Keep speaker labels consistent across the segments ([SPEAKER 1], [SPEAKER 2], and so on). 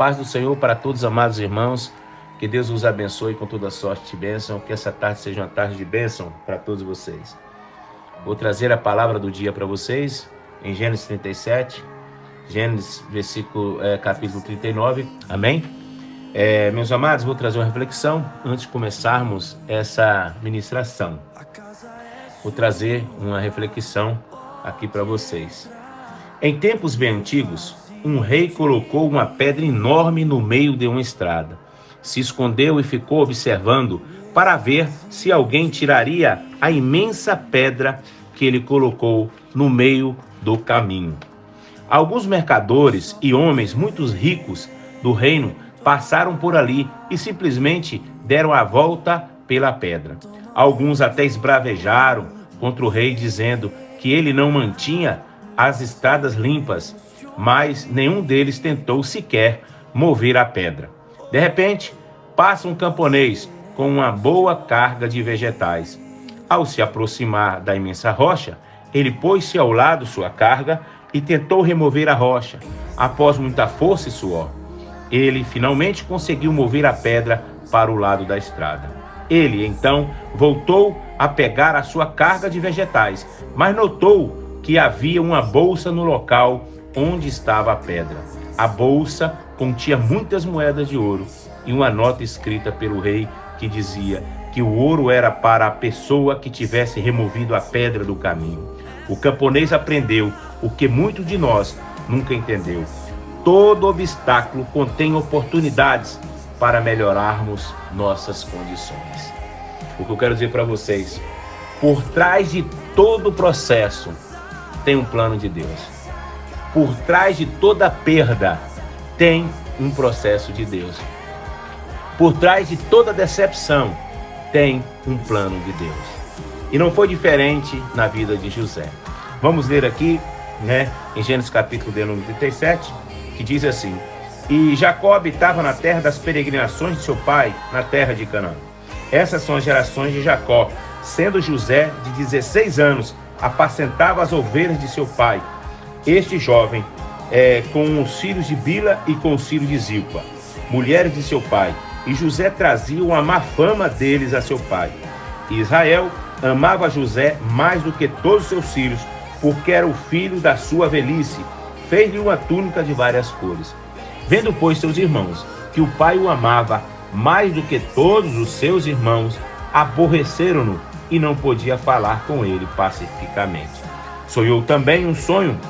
[SPEAKER 1] paz do Senhor para todos, amados irmãos. Que Deus os abençoe com toda sorte de bênção. Que essa tarde seja uma tarde de bênção para todos vocês. Vou trazer a palavra do dia para vocês em Gênesis 37, Gênesis capítulo 39. Amém? Meus amados, vou trazer uma reflexão antes de começarmos essa ministração. Vou trazer uma reflexão aqui para vocês. Em tempos bem antigos, um rei colocou uma pedra enorme no meio de uma estrada. Se escondeu e ficou observando para ver se alguém tiraria a imensa pedra que ele colocou no meio do caminho. Alguns mercadores e homens muito ricos do reino passaram por ali e simplesmente deram a volta pela pedra. Alguns até esbravejaram contra o rei, dizendo que ele não mantinha as estradas limpas, mas nenhum deles tentou sequer mover a pedra. De repente, passa um camponês com uma boa carga de vegetais. Ao se aproximar da imensa rocha, ele pôs-se ao lado sua carga e tentou remover a rocha. Após muita força e suor, ele finalmente conseguiu mover a pedra para o lado da estrada. Ele, então, voltou a pegar a sua carga de vegetais, mas notou que havia uma bolsa no local onde estava a pedra. A bolsa continha muitas moedas de ouro e uma nota escrita pelo rei que dizia que o ouro era para a pessoa que tivesse removido a pedra do caminho. O camponês aprendeu o que muito de nós nunca entendeu. Todo obstáculo contém oportunidades para melhorarmos nossas condições. O que eu quero dizer para vocês, por trás de todo o processo, tem um plano de Deus. Por trás de toda perda, tem um processo de Deus. Por trás de toda decepção, tem um plano de Deus. E não foi diferente na vida de José. Vamos ler aqui, em Gênesis capítulo 37, que diz assim: E Jacó habitava na terra das peregrinações de seu pai, na terra de Canaã. Essas são as gerações de Jacó, sendo José de 16 anos, apacentava as ovelhas de seu pai. Este jovem, com os filhos de Bila e com os filhos de Zilpa, mulheres de seu pai, e José trazia uma má fama deles a seu pai. E Israel amava José mais do que todos os seus filhos, porque era o filho da sua velhice. Fez-lhe uma túnica de várias cores. Vendo, pois, seus irmãos que o pai o amava mais do que todos os seus irmãos, aborreceram-no e não podia falar com ele pacificamente. Sonhou também um sonho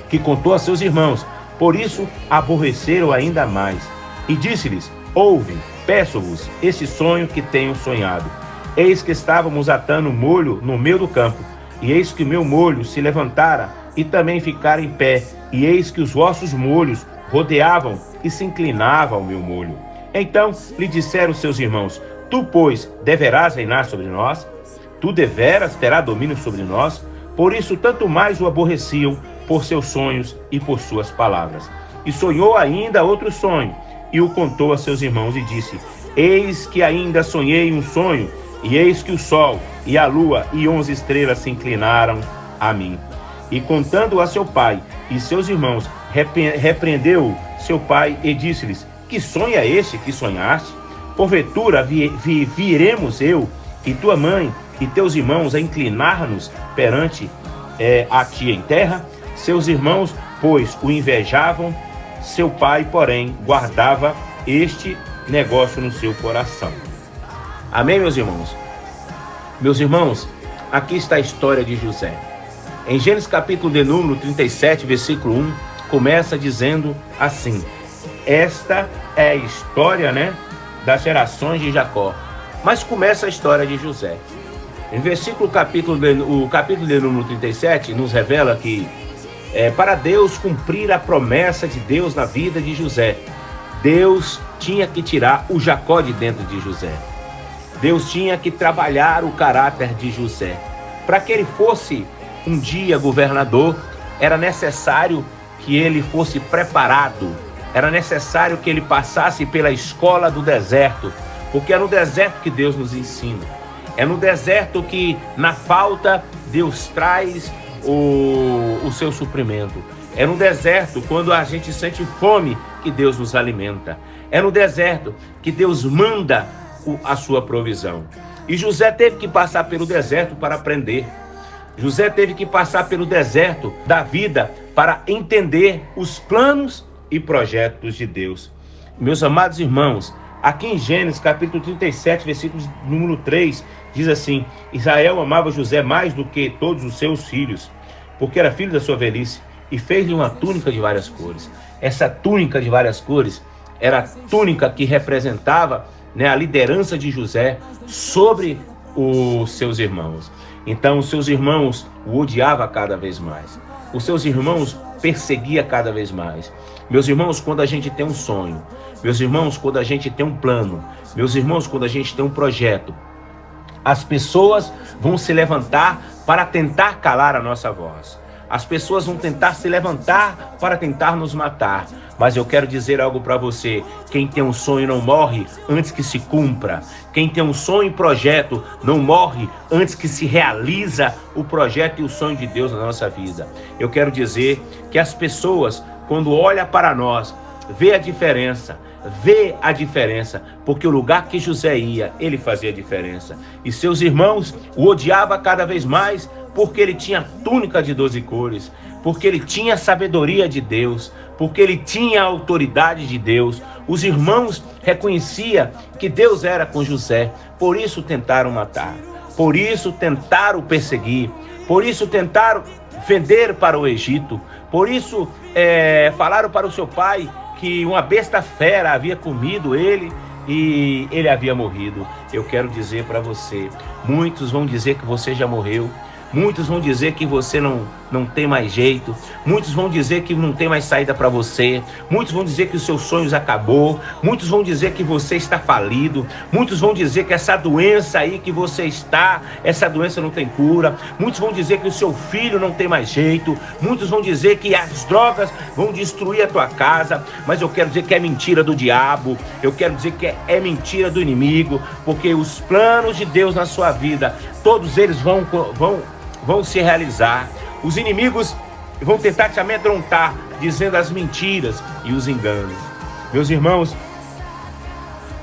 [SPEAKER 1] que contou a seus irmãos, por isso aborreceram ainda mais. E disse-lhes: Ouve, peço-vos este sonho que tenho sonhado. Eis que estávamos atando molho no meio do campo, e eis que o meu molho se levantara e também ficara em pé, e eis que os vossos molhos rodeavam e se inclinavam ao meu molho. Então lhe disseram seus irmãos: Tu, pois, deverás reinar sobre nós? Tu deveras terás domínio sobre nós? Por isso tanto mais o aborreciam por seus sonhos e por suas palavras. E sonhou ainda outro sonho, e o contou a seus irmãos e disse: Eis que ainda sonhei um sonho, e eis que o sol e a lua e 11 estrelas se inclinaram a mim. E contando a seu pai e seus irmãos, repreendeu seu pai e disse-lhes: Que sonho é este que sonhaste? Porventura viremos eu e tua mãe e teus irmãos a inclinar-nos perante a ti em terra? Seus irmãos, pois, o invejavam, seu pai, porém, guardava este negócio no seu coração. Amém, meus irmãos? Meus irmãos, aqui está a história de José. Em Gênesis capítulo de número 37, versículo 1, começa dizendo assim: Esta é a história, das gerações de Jacó. Mas começa a história de José. O capítulo de número 37 nos revela que para Deus cumprir a promessa de Deus na vida de José, Deus tinha que tirar o Jacó de dentro de José. Deus tinha que trabalhar o caráter de José. Para que ele fosse um dia governador, era necessário que ele fosse preparado. Era necessário que ele passasse pela escola do deserto, porque é no deserto que Deus nos ensina. É no deserto que, na falta, Deus traz o seu suprimento. É no deserto, quando a gente sente fome, que Deus nos alimenta. É no deserto que Deus manda a sua provisão. E José teve que passar pelo deserto para aprender. José teve que passar pelo deserto da vida para entender os planos e projetos de Deus. Meus amados irmãos, aqui em Gênesis capítulo 37, versículo número 3, diz assim: Israel amava José mais do que todos os seus filhos, porque era filho da sua velhice, e fez-lhe uma túnica de várias cores. Essa túnica de várias cores era a túnica que representava, a liderança de José sobre os seus irmãos. Então os seus irmãos o odiavam cada vez mais. Os seus irmãos perseguiam cada vez mais. Meus irmãos, quando a gente tem um sonho, meus irmãos, quando a gente tem um plano, meus irmãos, quando a gente tem um projeto, as pessoas vão se levantar para tentar calar a nossa voz. As pessoas vão tentar se levantar para tentar nos matar. Mas eu quero dizer algo para você: quem tem um sonho não morre antes que se cumpra. Quem tem um sonho e projeto não morre antes que se realiza o projeto e o sonho de Deus na nossa vida. Eu quero dizer que as pessoas, quando olham para nós, vê a diferença, porque o lugar que José ia, ele fazia diferença. E seus irmãos o odiavam cada vez mais, porque ele tinha túnica de 12 cores, porque ele tinha sabedoria de Deus, porque ele tinha autoridade de Deus. Os irmãos reconheciam que Deus era com José, por isso tentaram matar, por isso tentaram perseguir, por isso tentaram vender para o Egito, por isso falaram para o seu pai que uma besta fera havia comido ele e ele havia morrido. Eu quero dizer para você, muitos vão dizer que você já morreu, muitos vão dizer que você não tem mais jeito, muitos vão dizer que não tem mais saída para você, muitos vão dizer que os seus sonhos acabou, muitos vão dizer que você está falido, muitos vão dizer que essa doença aí que você está, essa doença não tem cura, muitos vão dizer que o seu filho não tem mais jeito, muitos vão dizer que as drogas vão destruir a tua casa, mas eu quero dizer que é mentira do diabo, eu quero dizer que é mentira do inimigo, porque os planos de Deus na sua vida, todos eles vão se realizar. Os inimigos vão tentar te amedrontar, dizendo as mentiras e os enganos. Meus irmãos,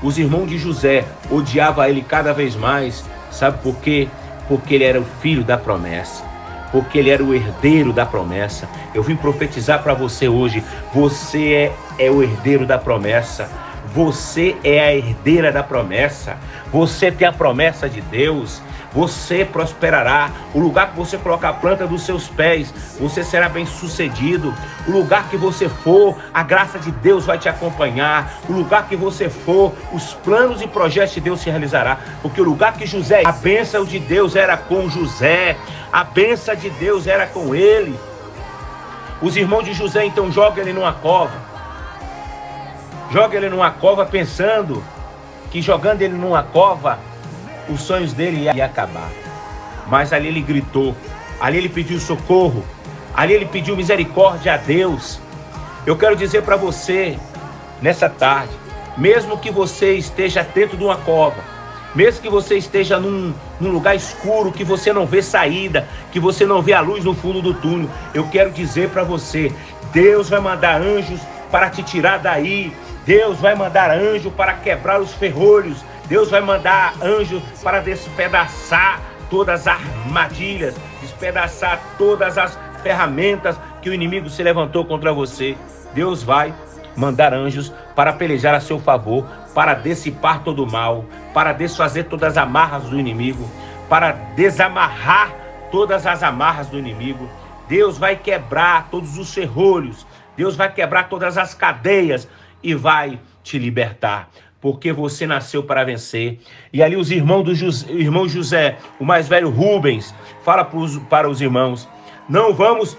[SPEAKER 1] os irmãos de José odiavam ele cada vez mais. Sabe por quê? Porque ele era o filho da promessa, porque ele era o herdeiro da promessa. Eu vim profetizar para você hoje: você é o herdeiro da promessa, você é a herdeira da promessa, você tem a promessa de Deus. Você prosperará. O lugar que você colocar a planta dos seus pés, você será bem sucedido. O lugar que você for, a graça de Deus vai te acompanhar. O lugar que você for, os planos e projetos de Deus se realizará. Porque o lugar que José, a bênção de Deus era com José, a bênção de Deus era com ele. Os irmãos de José então jogam ele numa cova. Joga ele numa cova pensando que jogando ele numa cova, os sonhos dele iam acabar. Mas ali ele gritou, ali ele pediu socorro, ali ele pediu misericórdia a Deus. Eu quero dizer para você, nessa tarde, mesmo que você esteja dentro de uma cova, mesmo que você esteja num lugar escuro, que você não vê saída, que você não vê a luz no fundo do túnel, eu quero dizer para você, Deus vai mandar anjos para te tirar daí. Deus vai mandar anjo para quebrar os ferrolhos. Deus vai mandar anjo para despedaçar todas as armadilhas, despedaçar todas as ferramentas que o inimigo se levantou contra você. Deus vai mandar anjos para pelejar a seu favor, para dissipar todo o mal, para desfazer todas as amarras do inimigo, para desamarrar todas as amarras do inimigo. Deus vai quebrar todos os ferrolhos, Deus vai quebrar todas as cadeias e vai te libertar. Porque você nasceu para vencer. E ali os irmãos irmão José, o mais velho Rubens, fala para os irmãos: não vamos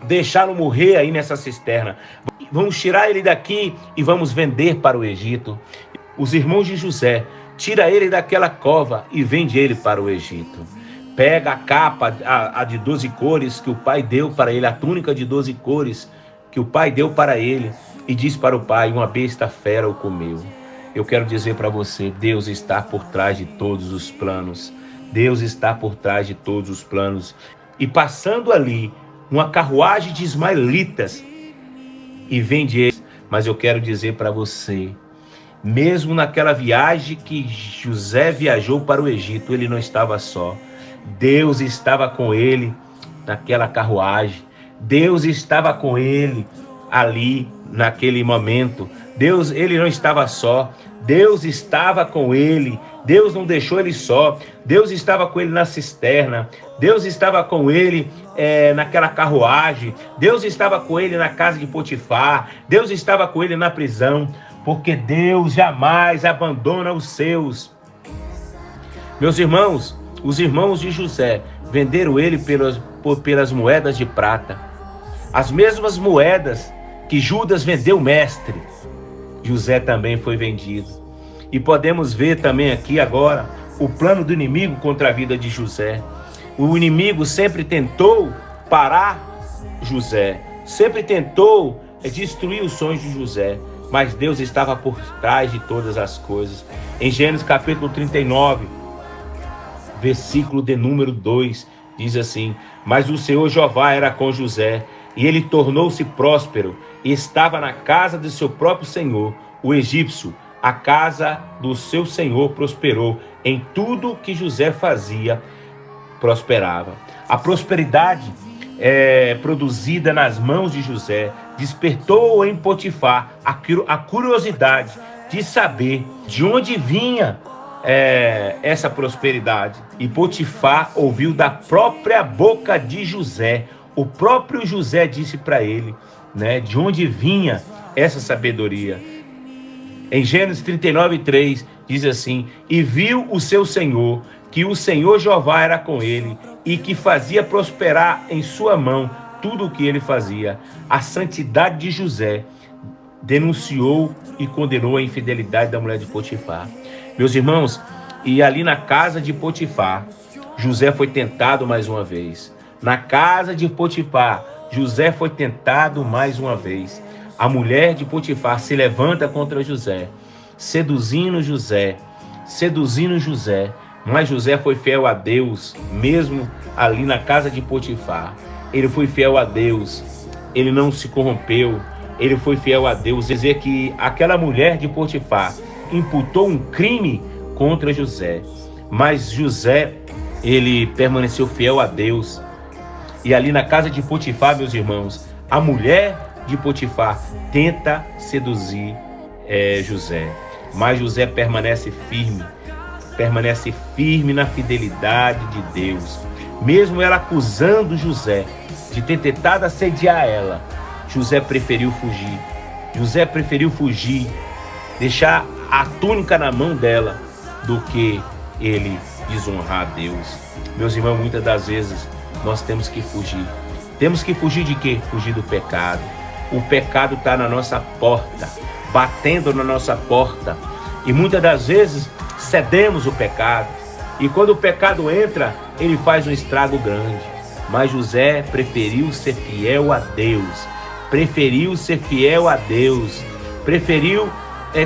[SPEAKER 1] deixá-lo morrer aí nessa cisterna. Vamos tirar ele daqui e vamos vender para o Egito. Os irmãos de José, tira ele daquela cova e vende ele para o Egito. Pega a capa, a de 12 cores que o pai deu para ele, a túnica de 12 cores que o pai deu para ele, e diz para o pai: uma besta fera o comeu. Eu quero dizer para você, Deus está por trás de todos os planos. Deus está por trás de todos os planos. E passando ali, uma carruagem de ismaelitas e vende eles. Mas eu quero dizer para você, mesmo naquela viagem que José viajou para o Egito, ele não estava só. Deus estava com ele naquela carruagem. Deus estava com ele ali naquele momento. Deus, ele não estava só. Deus estava com ele. Deus não deixou ele só. Deus estava com ele na cisterna. Deus estava com ele naquela carruagem. Deus estava com ele na casa de Potifar. Deus estava com ele na prisão. Porque Deus jamais abandona os seus. Meus irmãos, os irmãos de José venderam ele pelas moedas de prata. As mesmas moedas que Judas vendeu o mestre, José também foi vendido. E podemos ver também aqui agora o plano do inimigo contra a vida de José. O inimigo sempre tentou parar José, sempre tentou destruir os sonhos de José, mas Deus estava por trás de todas as coisas. Em Gênesis capítulo 39, versículo de número 2, diz assim: mas o Senhor Jeová era com José, e ele tornou-se próspero, e estava na casa de seu próprio senhor, o egípcio. A casa do seu senhor prosperou, em tudo que José fazia, prosperava. A prosperidade produzida nas mãos de José despertou em Potifar a curiosidade de saber de onde vinha essa prosperidade. E Potifar ouviu da própria boca de José. O próprio José disse para ele, né, de onde vinha essa sabedoria. Em Gênesis 39:3 diz assim: e viu o seu senhor que o Senhor Jeová era com ele, e que fazia prosperar em sua mão tudo o que ele fazia. A santidade de José denunciou e condenou a infidelidade da mulher de Potifar. Meus irmãos, e ali na casa de Potifar, José foi tentado mais uma vez. Na casa de Potifar, José foi tentado mais uma vez. A mulher de Potifar se levanta contra José, seduzindo José, mas José foi fiel a Deus, mesmo ali na casa de Potifar. Ele foi fiel a Deus, ele não se corrompeu, ele foi fiel a Deus. Quer dizer que aquela mulher de Potifar imputou um crime contra José, mas José, ele permaneceu fiel a Deus. E ali na casa de Potifar, meus irmãos, a mulher de Potifar tenta seduzir José, mas José permanece firme na fidelidade de Deus. Mesmo ela acusando José de ter tentado assediar ela, José preferiu fugir, deixar a túnica na mão dela, do que ele desonrar a Deus. Meus irmãos, muitas das vezes nós temos que fugir. Temos que fugir de quê? Fugir do pecado. O pecado está na nossa porta, batendo na nossa porta. E muitas das vezes cedemos o pecado. E quando o pecado entra, ele faz um estrago grande. Mas José preferiu ser fiel a Deus. Preferiu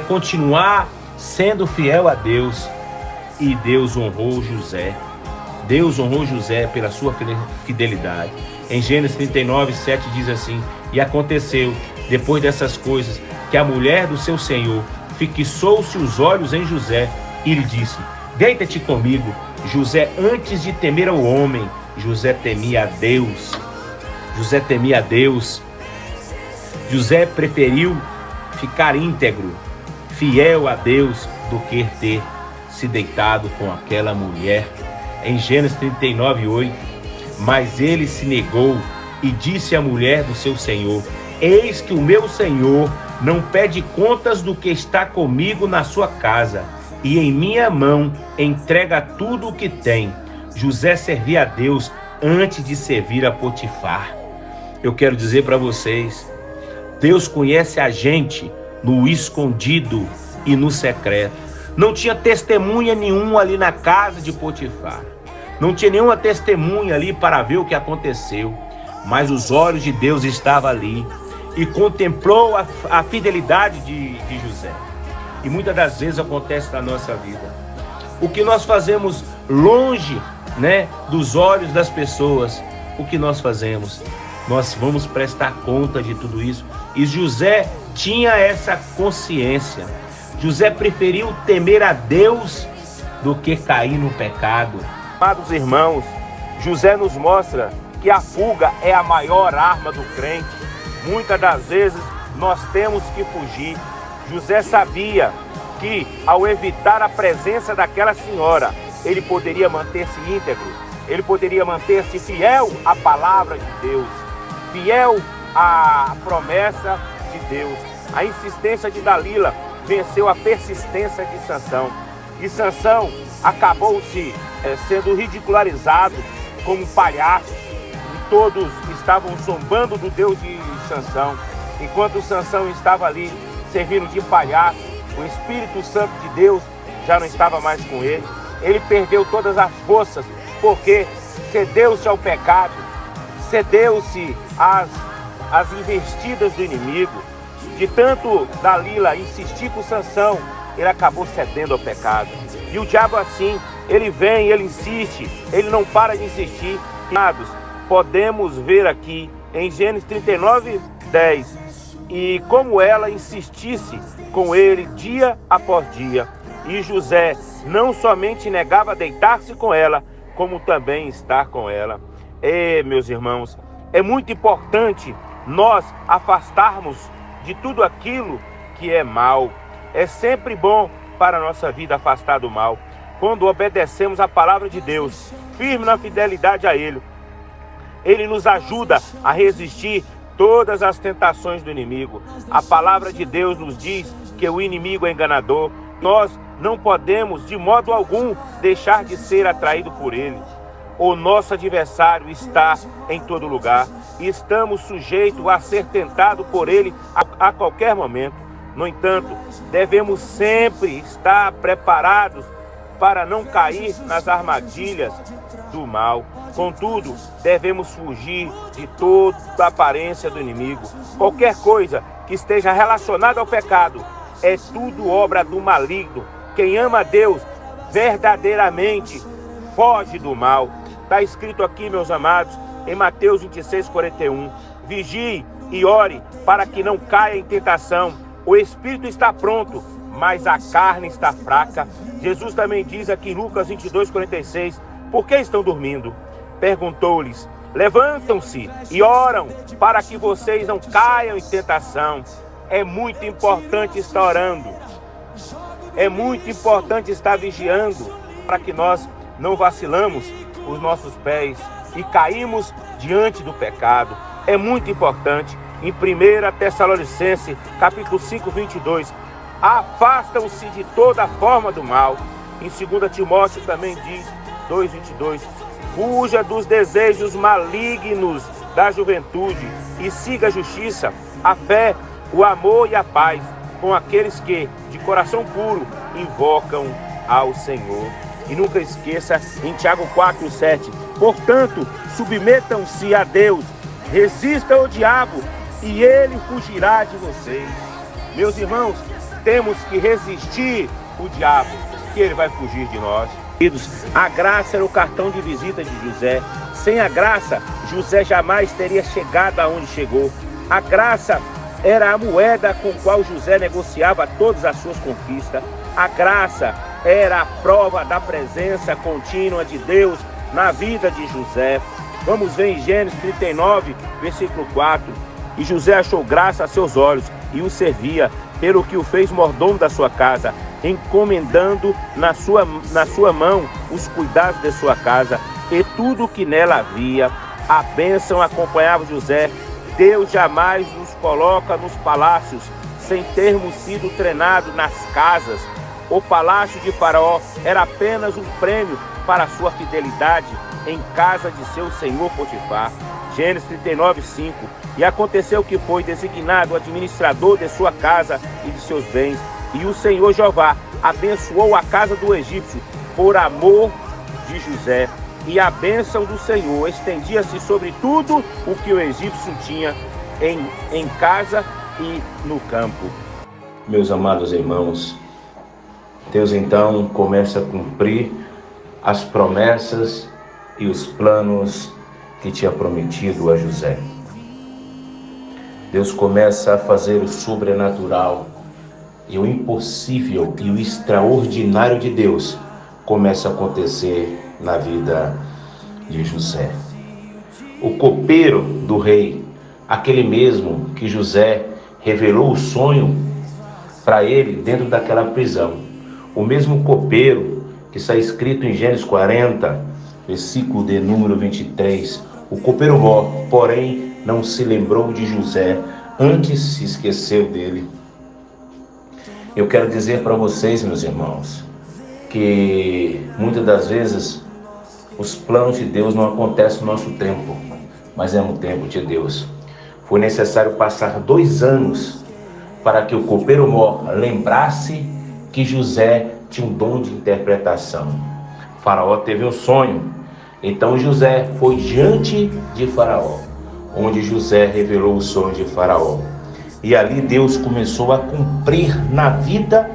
[SPEAKER 1] continuar sendo fiel a Deus. E Deus honrou José. Deus honrou José pela sua fidelidade. Em Gênesis 39:7 diz assim: e aconteceu, depois dessas coisas, que a mulher do seu senhor fixou-se os olhos em José e lhe disse: deita-te comigo. José, antes de temer ao homem, José temia a Deus. José preferiu ficar íntegro, fiel a Deus, do que ter se deitado com aquela mulher. Em Gênesis 39:8, mas ele se negou e disse à mulher do seu senhor: eis que o meu senhor não pede contas do que está comigo na sua casa, e em minha mão entrega tudo o que tem. José servia a Deus antes de servir a Potifar. Eu quero dizer para vocês, Deus conhece a gente no escondido e no secreto. Não tinha testemunha nenhuma ali na casa de Potifar. Não tinha nenhuma testemunha ali para ver o que aconteceu. Mas os olhos de Deus estavam ali e contemplou a fidelidade de José. E muitas das vezes acontece na nossa vida. O que nós fazemos longe, dos olhos das pessoas, o que nós fazemos? nós vamos prestar conta de tudo isso. E José tinha essa consciência. José preferiu temer a Deus do que cair no pecado. Amados irmãos, José nos mostra que a fuga é a maior arma do crente. Muitas das vezes nós temos que fugir. José sabia que, ao evitar a presença daquela senhora, ele poderia manter-se íntegro, ele poderia manter-se fiel à palavra de Deus, fiel à promessa de Deus. A insistência de Dalila venceu a persistência de Sansão. E Sansão acabou-se sendo ridicularizado como um palhaço. E todos estavam zombando do Deus de Sansão. Enquanto Sansão estava ali servindo de palhaço, o Espírito Santo de Deus já não estava mais com ele. Ele perdeu todas as forças, porque cedeu-se ao pecado, cedeu-se às investidas do inimigo. De tanto Dalila insistir com Sansão, ele acabou cedendo ao pecado. E o diabo assim, ele vem, ele insiste, ele não para de insistir. Amados, podemos ver aqui em Gênesis 39, 10, e como ela insistisse com ele dia após dia. E José não somente negava deitar-se com ela, como também estar com ela. Meus irmãos, é muito importante nós afastarmos de tudo aquilo que é mal. É sempre bom para a nossa vida afastar do mal. Quando obedecemos a palavra de Deus, firme na fidelidade a Ele, Ele nos ajuda a resistir todas as tentações do inimigo. A palavra de Deus nos diz que o inimigo é enganador. Nós não podemos, de modo algum, deixar de ser atraído por ele. O nosso adversário está em todo lugar e estamos sujeitos a ser tentados por ele a qualquer momento. No entanto, devemos sempre estar preparados para não cair nas armadilhas do mal. Contudo, devemos fugir de toda a aparência do inimigo. Qualquer coisa que esteja relacionada ao pecado é tudo obra do maligno. Quem ama a Deus verdadeiramente foge do mal. Está escrito aqui, meus amados, em Mateus 26, 41. Vigie e ore para que não caia em tentação. O espírito está pronto, mas a carne está fraca. Jesus também diz aqui em Lucas 22, 46. Por que estão dormindo? Perguntou-lhes. Levantam-se e oram para que vocês não caiam em tentação. É muito importante estar orando. É muito importante estar vigiando para que nós não vacilamos os nossos pés e caímos diante do pecado. É muito importante. Em 1 Tessalonicenses, capítulo 5, 22, afastam-se de toda forma do mal. Em 2 Timóteo também diz, 2:22, fuja dos desejos malignos da juventude e siga a justiça, a fé, o amor e a paz com aqueles que, de coração puro, invocam ao Senhor. E nunca esqueça, em Tiago 4:7, portanto, submetam-se a Deus, resistam ao diabo e ele fugirá de vocês. Meus irmãos, temos que resistir o diabo, que ele vai fugir de nós. A graça era o cartão de visita de José. Sem a graça, José jamais teria chegado aonde chegou. A graça era a moeda com qual José negociava todas as suas conquistas. A graça era a prova da presença contínua de Deus na vida de José. Vamos ver em Gênesis 39, versículo 4. E José achou graça a seus olhos e o servia, pelo que o fez mordomo da sua casa, encomendando na sua mão os cuidados de sua casa e tudo o que nela havia. A bênção acompanhava José. Deus jamais nos coloca nos palácios sem termos sido treinados nas casas. O palácio de Faraó era apenas um prêmio para a sua fidelidade em casa de seu senhor Potifar. Gênesis 39, 5. E aconteceu que foi designado administrador de sua casa e de seus bens. E o Senhor Jeová abençoou a casa do egípcio por amor de José. E a bênção do Senhor estendia-se sobre tudo o que o egípcio tinha em casa e no campo. Meus amados irmãos, Deus então começa a cumprir as promessas e os planos que tinha prometido a José. Deus começa a fazer o sobrenatural e o impossível e o extraordinário de Deus começa a acontecer na vida de José. O copeiro do rei, aquele mesmo que José revelou o sonho para ele dentro daquela prisão, o mesmo copeiro que está escrito em Gênesis 40, versículo de número 23, o copeiro mor, porém, não se lembrou de José, antes se esqueceu dele. Eu quero dizer para vocês, meus irmãos, que muitas das vezes os planos de Deus não acontecem no nosso tempo, mas é no tempo de Deus. Foi necessário passar 2 anos para que o copeiro mor lembrasse que José tinha um dom de interpretação. Faraó teve um sonho, então José foi diante de Faraó, onde José revelou o sonho de Faraó. E ali Deus começou a cumprir na vida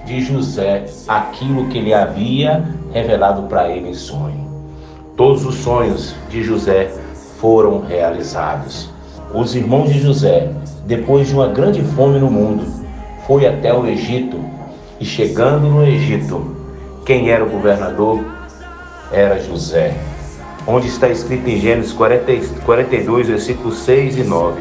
[SPEAKER 1] de José aquilo que ele havia revelado para ele em sonho. Todos os sonhos de José foram realizados. Os irmãos de José, depois de uma grande fome no mundo, foi até o Egito. E chegando no Egito, quem era o governador? Era José. Onde está escrito em Gênesis 42, versículos 6 e 9.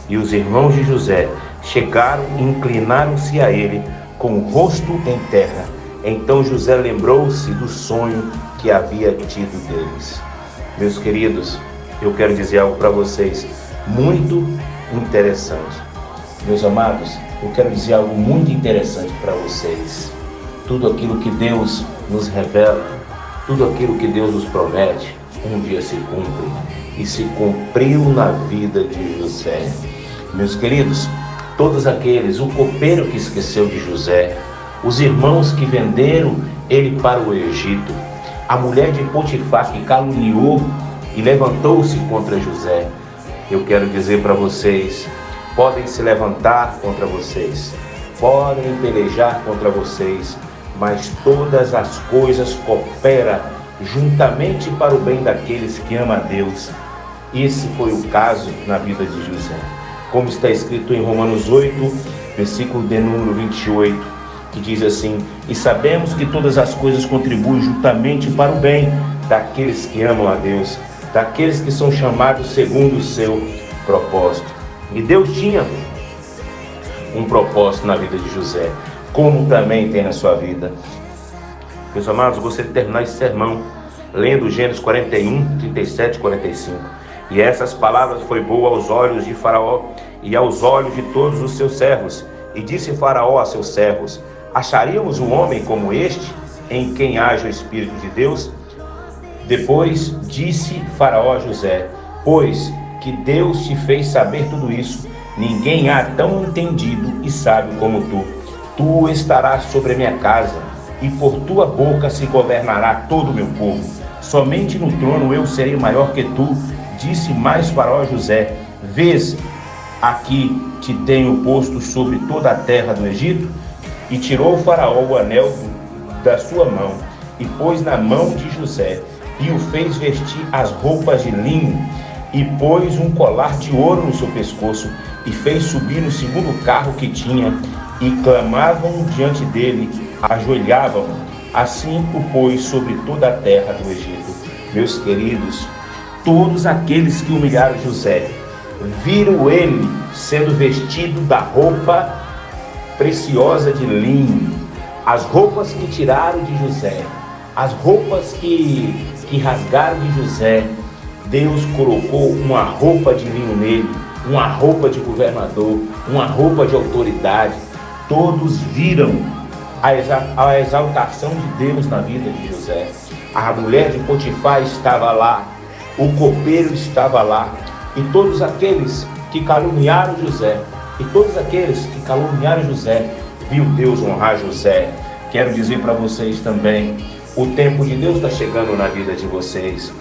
[SPEAKER 1] E os irmãos de José chegaram e inclinaram-se a ele com o rosto em terra. Então José lembrou-se do sonho que havia tido deles. Meus queridos, eu quero dizer algo para vocês muito interessante. Meus amados, eu quero dizer algo muito interessante para vocês. Tudo aquilo que Deus nos revela, tudo aquilo que Deus nos promete, um dia se cumpre. E se cumpriu na vida de José. Meus queridos, todos aqueles, o copeiro que esqueceu de José, os irmãos que venderam ele para o Egito, a mulher de Potifar que caluniou e levantou-se contra José. Eu quero dizer para vocês, podem se levantar contra vocês, podem pelejar contra vocês, mas todas as coisas cooperam juntamente para o bem daqueles que amam a Deus. Esse foi o caso na vida de José. Como está escrito em Romanos 8, versículo de número 28, que diz assim: e sabemos que todas as coisas contribuem juntamente para o bem daqueles que amam a Deus, daqueles que são chamados segundo o seu propósito. E Deus tinha um propósito na vida de José, como também tem na sua vida. Meus amados, eu gostaria de terminar esse sermão lendo Gênesis 41, 37 e 45. E essas palavras foi boa aos olhos de Faraó e aos olhos de todos os seus servos. E disse Faraó a seus servos: acharíamos um homem como este, em quem haja o Espírito de Deus? Depois disse Faraó a José: pois que Deus te fez saber tudo isso, ninguém há tão entendido e sábio como tu. Tu estarás sobre a minha casa, e por tua boca se governará todo o meu povo. Somente no trono eu serei maior que tu. Disse mais Faraó a José: vês, aqui te tenho posto sobre toda a terra do Egito. E tirou o Faraó o anel da sua mão, e pôs na mão de José, e o fez vestir as roupas de linho, e pôs um colar de ouro no seu pescoço, e fez subir no segundo carro que tinha, e clamavam diante dele, ajoelhavam. Assim o pôs sobre toda a terra do Egito. Meus queridos, todos aqueles que humilharam José, viram ele sendo vestido da roupa preciosa de linho, as roupas que tiraram de José, as roupas que rasgaram de José. Deus colocou uma roupa de linho nele, uma roupa de governador, uma roupa de autoridade. Todos viram a exaltação de Deus na vida de José. A mulher de Potifar estava lá, o copeiro estava lá, e todos aqueles que caluniaram José, viu Deus honrar José. Quero dizer para vocês também, o tempo de Deus está chegando na vida de vocês.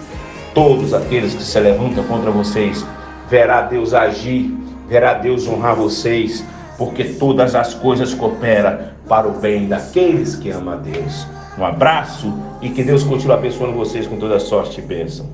[SPEAKER 1] Todos aqueles que se levantam contra vocês, verá Deus agir, verá Deus honrar vocês, porque todas as coisas cooperam para o bem daqueles que amam a Deus. Um abraço e que Deus continue abençoando vocês com toda sorte e bênção.